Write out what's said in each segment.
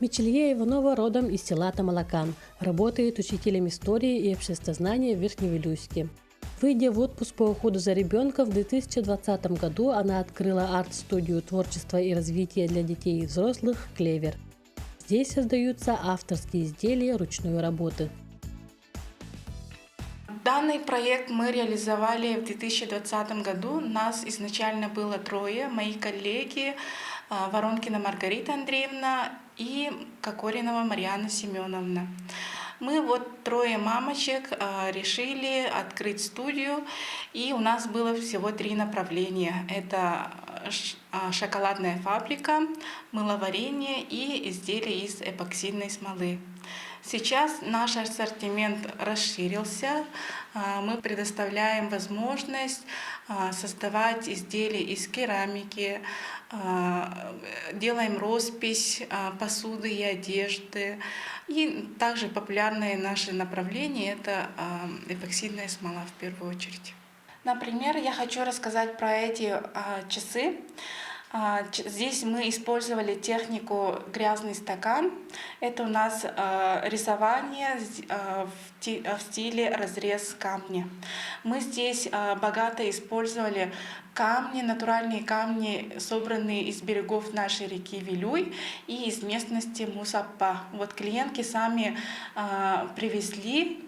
Мичелье Иванова родом из села Тамалакан. Работает учителем истории и обществознания в Верхневилюйске. Выйдя в отпуск по уходу за ребенком, в 2020 году она открыла арт-студию творчества и развития для детей и взрослых «Клевер». Здесь создаются авторские изделия ручной работы. Данный проект мы реализовали в 2020 году. Нас изначально было трое. Мои коллеги Воронкина Маргарита Андреевна и Кокоринова Марьяна Семеновна. Мы трое мамочек решили открыть студию, и у нас было всего 3 направления. Это шоколадная фабрика, мыловарение и изделия из эпоксидной смолы. Сейчас наш ассортимент расширился. Мы предоставляем возможность создавать изделия из керамики, делаем роспись посуды и одежды. И также популярное наше направление – это эпоксидная смола в первую очередь. Например, я хочу рассказать про эти часы. Здесь мы использовали технику «грязный стакан». Это у нас рисование в стиле разрез камня. Мы здесь богато использовали камни, натуральные камни, собранные из берегов нашей реки Вилюй и из местности Мусаппа. Клиентки сами привезли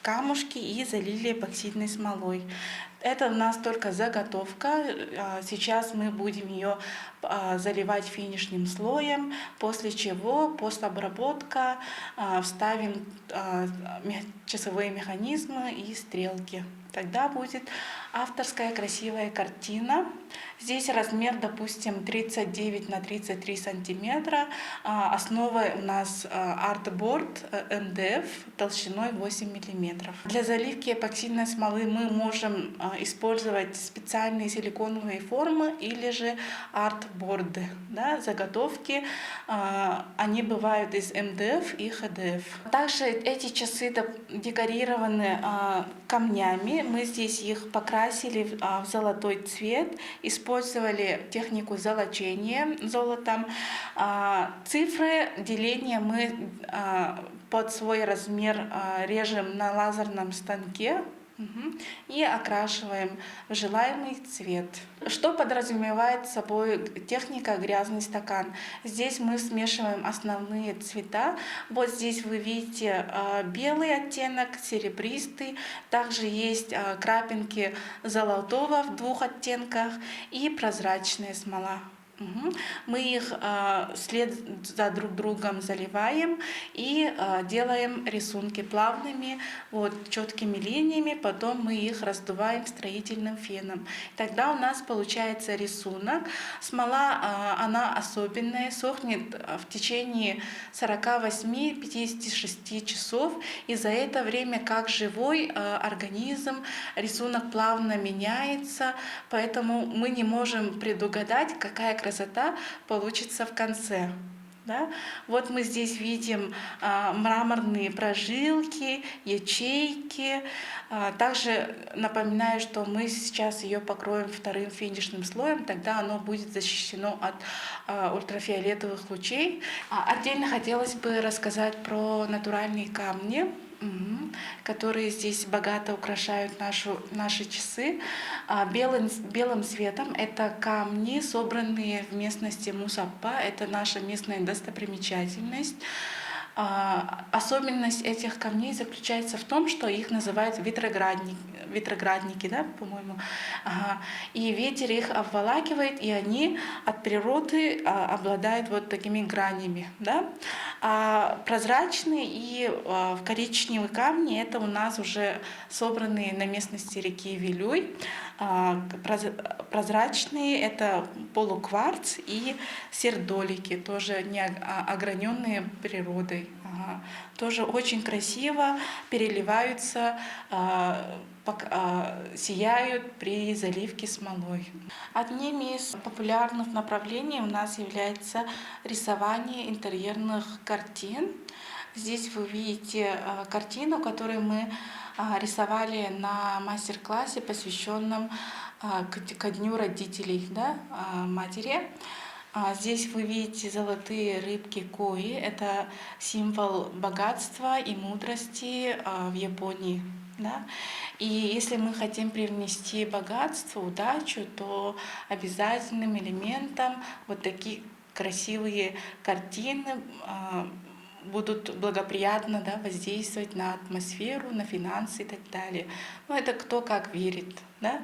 камушки и залили эпоксидной смолой. Это у нас только заготовка. Сейчас мы будем ее заливать финишным слоем, после чего постобработка вставим часовые механизмы и стрелки. Тогда будет авторская красивая картина. Здесь размер, допустим, 39 на 33 сантиметра. Основа у нас артборд МДФ толщиной 8 миллиметров. Для заливки эпоксидной смолы мы можем использовать специальные силиконовые формы или же артборды. Заготовки, они бывают из МДФ и ХДФ. Также эти часы декорированы камнями. Мы здесь их покрасили в золотой цвет, использовали технику золочения золотом. Цифры деления мы под свой размер режем на лазерном станке и окрашиваем в желаемый цвет. Что подразумевает собой техника «грязный стакан»? Здесь мы смешиваем основные цвета. Здесь вы видите белый оттенок, серебристый. Также есть крапинки золотого в 2 оттенках и прозрачная смола. Мы их вслед за друг другом заливаем и делаем рисунки плавными, четкими линиями. Потом мы их раздуваем строительным феном. Тогда у нас получается рисунок. Смола, она особенная, сохнет в течение 48-56 часов. И за это время, как живой организм, рисунок плавно меняется. Поэтому мы не можем предугадать, какая красота получится в конце. Мы здесь видим мраморные прожилки, ячейки. Также напоминаю, что мы сейчас ее покроем 2-м финишным слоем, тогда оно будет защищено от ультрафиолетовых лучей. Отдельно хотелось бы рассказать про натуральные камни, которые здесь богато украшают наши часы. Белым цветом это камни, собранные в местности Мусаппа. Это наша местная достопримечательность. Особенность этих камней заключается в том, что их называют ветроградники, по-моему. И ветер их обволакивает, и они от природы обладают такими гранями. А прозрачные и коричневые камни — это у нас уже собранные на местности реки Вилюй. Прозрачные — это полукварц и сердолики, тоже не ограненные природой. Тоже очень красиво переливаются, сияют при заливке смолой. Одним из популярных направлений у нас является рисование интерьерных картин. Здесь вы видите картину, которую мы рисовали на мастер-классе, посвященном ко Дню родителей, матери. Здесь вы видите золотые рыбки кои. Это символ богатства и мудрости в Японии. Да? И если мы хотим привнести богатство, удачу, то обязательным элементом вот такие красивые картины будут благоприятно, да, воздействовать на атмосферу, на финансы и так далее. Ну, это кто как верит. Да?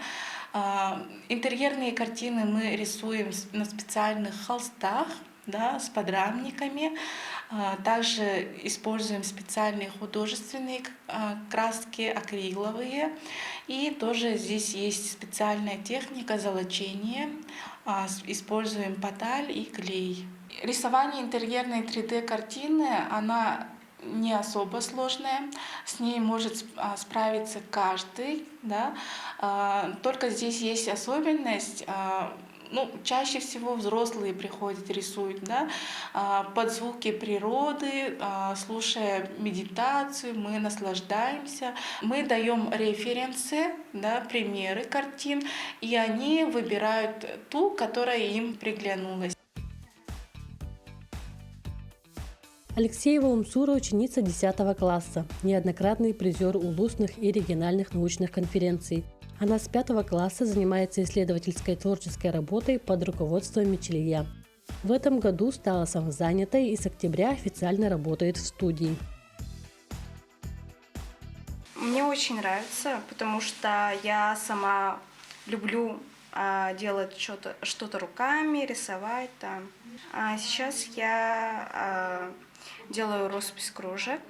Интерьерные картины мы рисуем на специальных холстах, да, с подрамниками. Также используем специальные художественные краски, акриловые. И тоже здесь есть специальная техника золочения. Используем поталь и клей. Рисование интерьерной 3D-картины, она не особо сложная, с ней может справиться каждый, да? Только здесь есть особенность. Чаще всего взрослые приходят, рисуют, да, под звуки природы, слушая медитацию, мы наслаждаемся, мы даем референсы, да, примеры картин, и они выбирают ту, которая им приглянулась. Алексеева Умсура – ученица 10 класса, неоднократный призер улусных и региональных научных конференций. Она с 5 класса занимается исследовательской творческой работой под руководством Мичелья. В этом году стала самозанятой и с октября официально работает в студии. Мне очень нравится, потому что я сама люблю делать что-то руками, рисовать там. Сейчас я делаю роспись кружек,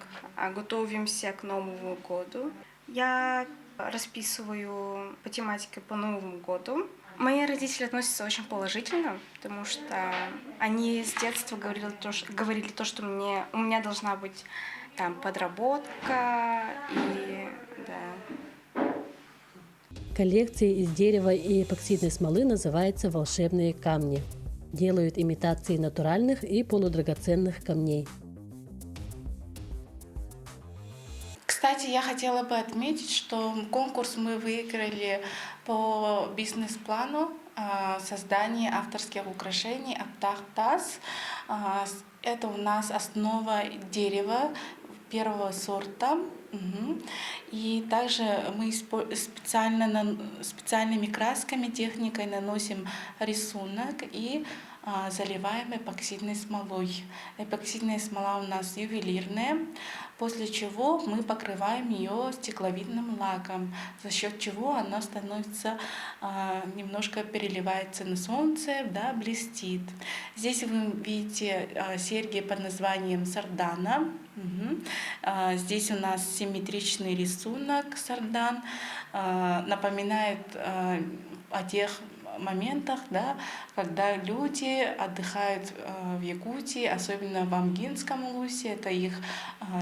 готовимся к Новому году. Я расписываю по тематике по Новому году. Мои родители относятся очень положительно, потому что они с детства говорили то, что у меня должна быть там подработка и да. Коллекция из дерева и эпоксидной смолы называется «Волшебные камни». Делают имитации натуральных и полудрагоценных камней. Кстати, я хотела бы отметить, что конкурс мы выиграли по бизнес-плану создания авторских украшений Аптах-Тас. Это у нас основа дерева первого сорта. И также мы специальными красками, техникой наносим рисунок и заливаем эпоксидной смолой. Эпоксидная смола у нас ювелирная, после чего мы покрываем ее стекловидным лаком, за счет чего она становится немножко переливается на солнце, да, блестит. Здесь вы видите серьги под названием сардана. Здесь у нас симметричный рисунок сардан, напоминает о тех моментах, да, когда люди отдыхают в Якутии, особенно в Амгинском улусе, это их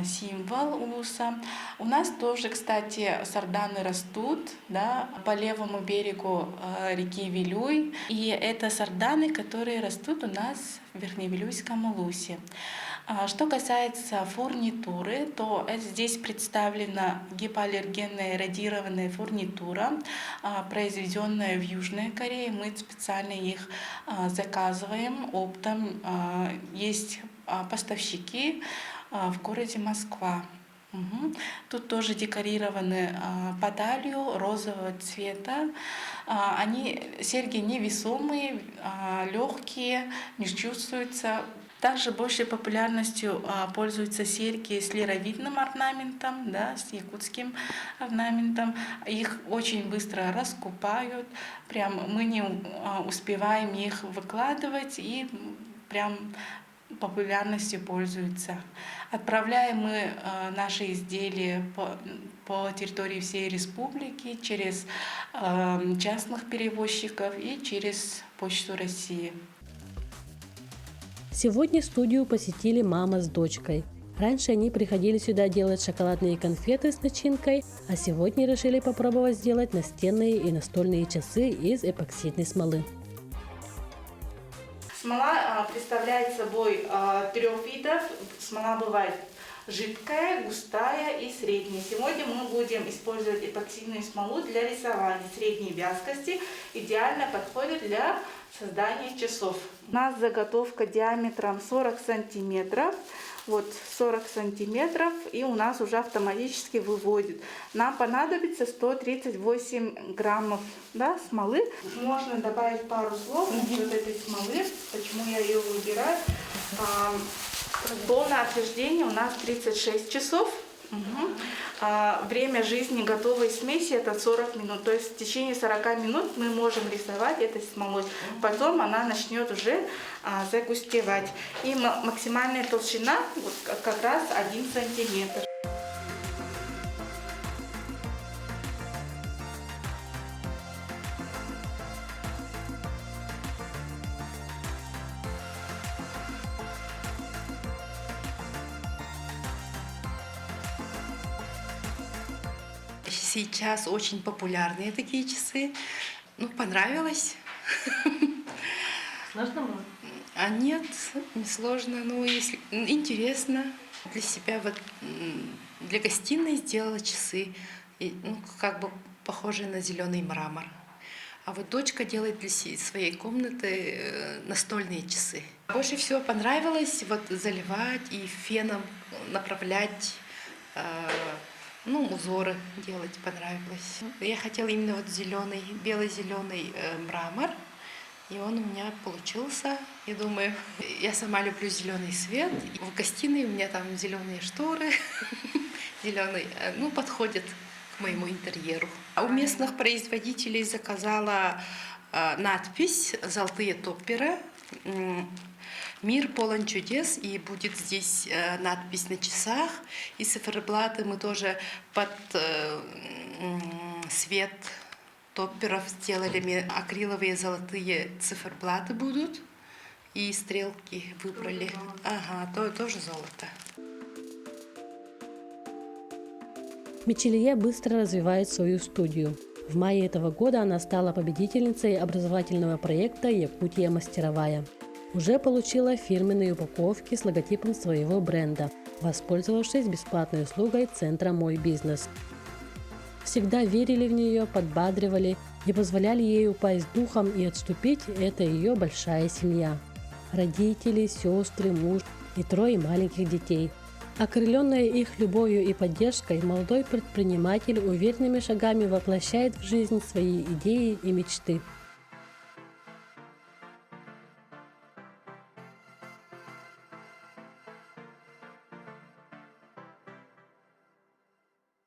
символ улуса. У нас тоже, кстати, сарданы растут, да, по левому берегу реки Вилюй, и это сарданы, которые растут у нас в Верхневилюйском улусе. Что касается фурнитуры, то здесь представлена гипоаллергенная радированная фурнитура, произведенная в Южной Корее. Мы специально их заказываем оптом. Есть поставщики в городе Москва. Тут тоже декорированы поталью розового цвета. Серьги невесомые, легкие, не чувствуются. Также большей популярностью пользуются серьги с лировидным орнаментом, да, с якутским орнаментом. Их очень быстро раскупают, прям мы не успеваем их выкладывать, и прям популярностью пользуются. Отправляем мы наши изделия по территории всей республики через частных перевозчиков и через Почту России. Сегодня студию посетили мама с дочкой. Раньше они приходили сюда делать шоколадные конфеты с начинкой, а сегодня решили попробовать сделать настенные и настольные часы из эпоксидной смолы. Смола представляет собой 3 видов. Смола бывает жидкая, густая и средняя. Сегодня мы будем использовать эпоксидную смолу для рисования средней вязкости. Идеально подходит для создание часов. У нас заготовка диаметром 40 сантиметров. Вот 40 сантиметров, и у нас уже автоматически выводит. Нам понадобится 138 граммов, да, смолы. Можно добавить пару слов насчет этой смолы, почему я ее выбираю. Полное отверждение у нас 36 часов. Время жизни готовой смеси это 40 минут. То есть в течение 40 минут мы можем рисовать этой смолой. Потом она начнет уже загустевать. И максимальная толщина вот как раз 1 сантиметр. Сейчас очень популярные такие часы. Ну, понравилось. Сложно было? А нет, не сложно. Ну, если интересно. Для себя вот для гостиной сделала часы. И, ну, как бы похожие на зеленый мрамор. А вот дочка делает для своей комнаты настольные часы. Больше всего понравилось вот заливать и феном направлять. Ну, узоры делать понравилось. Я хотела именно вот зеленый, бело-зеленый мрамор, и он у меня получился. Я думаю, я сама люблю зеленый свет. В гостиной у меня там зеленые шторы, зеленый, ну, подходит к моему интерьеру. А у местных производителей заказала надпись «Золотые топперы». Мир полон чудес, и будет здесь надпись на часах. И циферблаты мы тоже под свет топперов сделали. Акриловые золотые циферблаты будут. И стрелки выбрали. Ага, тоже золото. Мичелье быстро развивает свою студию. В мае этого года она стала победительницей образовательного проекта «Якутия мастеровая». Уже получила фирменные упаковки с логотипом своего бренда, воспользовавшись бесплатной услугой центра «Мой бизнес». Всегда верили в нее, подбадривали, не позволяли ей упасть духом и отступить – это ее большая семья. Родители, сестры, муж и 3 маленьких детей. Окрыленная их любовью и поддержкой, молодой предприниматель уверенными шагами воплощает в жизнь свои идеи и мечты.